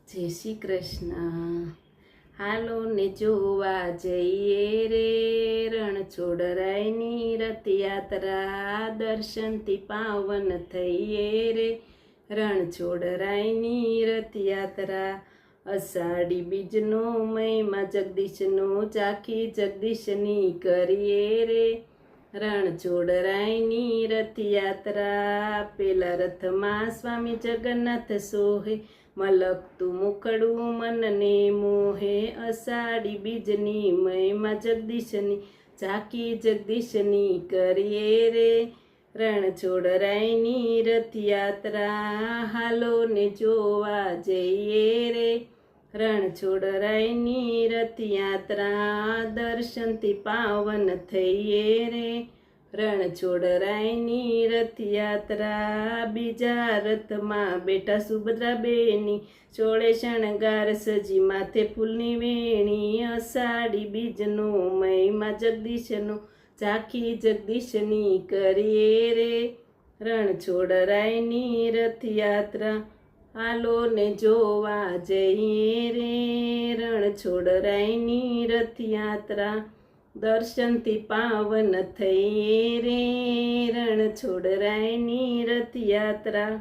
જય શ્રી કૃષ્ણ. હાલો ને જોવા જઈએ રે રણછોડરાયની રથયાત્રા, દર્શનથી પાવન થઈએ રે રણછોડરાયની રથયાત્રા. અષાઢી બીજનો મહિમા જગદીશનો, ચાખી જગદીશની કરીએ રે રણછોડરાયની રથયાત્રા. પેલા રથમાં સ્વામી જગન્નાથ સોહે, મલકતું મુખડું મનને મોહે. અષાઢી બીજની મહિમા જગદીશની, ચાખી જગદીશની કરીએ રે રણછોડરાયની રથયાત્રા. હાલો ને જોવા જઈએ રે રણછોડરાયની રથયાત્રા, દર્શનથી પાવન થઈએ રે રણછોડરાયની રથયાત્રા. બીજા રથમાં બેઠા સુભદ્રા બેની, ચોળે શણગાર સજી માથે ફૂલની વેણી. અષાઢી બીજનો મહિમા જગદીશનો, ચાખી જગદીશની કરીએ રે રણછોડરાયની રથયાત્રા. હાલો ને જોવા જઈએ રે રણછોડરાયની રથયાત્રા, દર્શનથી પાવન થઈએ રે રણછોડરાયની રથયાત્રા.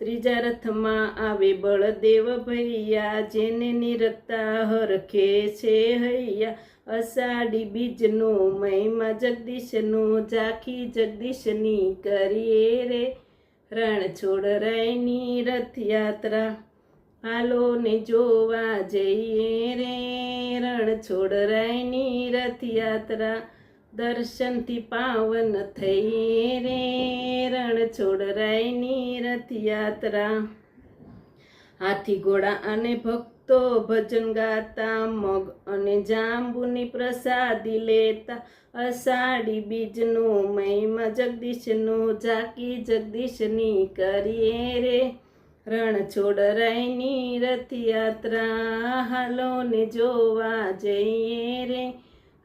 ત્રીજા રથમાં આવે બળદેવ ભૈયા, જેને નિરખતા હરખે છે હૈયા. અષાઢી બીજનો મહિમા જગદીશનો, ચાખી જગદીશની કરીએ રે રણછોડરાયની રથયાત્રા. હાલો ને જોવા જઈએ રે રણછોડરાયની રથયાત્રા, દર્શનથી પાવન થઈએ રે રણછોડરાયની રથયાત્રા. હાથી ઘોડા અને ભક્તો ભજન ગાતા, મગ અને જાંબુની પ્રસાદી લેતા. અષાઢી બીજનો મહિમા જગદીશનો, ચાખી જગદીશની કરીએ રે રણછોડરાયની રથયાત્રા. હાલો ને જોવા જઈએ રે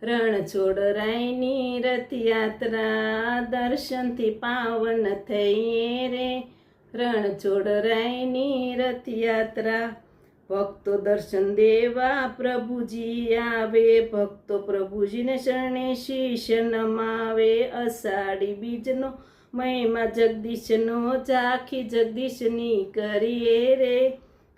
રણછોડરાયની રથયાત્રા, દર્શનથી પાવન થઈએ રે રણછોડરાયની રથયાત્રા. ભક્તો દર્શન દેવા પ્રભુજી આવે, ભક્તો પ્રભુજીને શરણે શીશ નમાવે. અષાઢી બીજનો મહિમા જગદીશનો, ચાખી જગદીશની કરીએ રે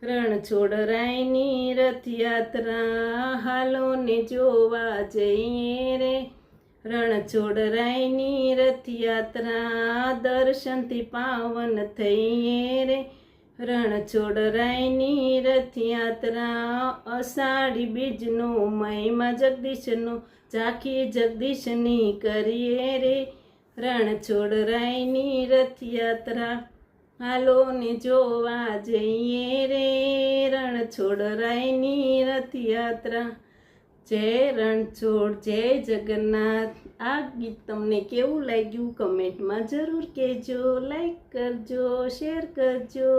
રણછોડરાયની રથયાત્રા. હાલો ને જોવા જઈએ રે રણછોડરાયની રથયાત્રા, દર્શનથી પાવન થઈએ રે રણછોડરાયની રથયાત્રા. અષાઢી બીજનો મહિમા જગદીશનો, ચાખી જગદીશની કરીએ રે રણછોડરાયની રથયાત્રા. હાલો ને જોવા જઈએ રે રણછોડરાયની રથયાત્રા. જય રણછોડ, જય જગન્નાથ. આ ગીત તમને કેવું લાગ્યું કમેન્ટમાં જરૂર કહેજો. લાઈક કરજો, શેર કરજો.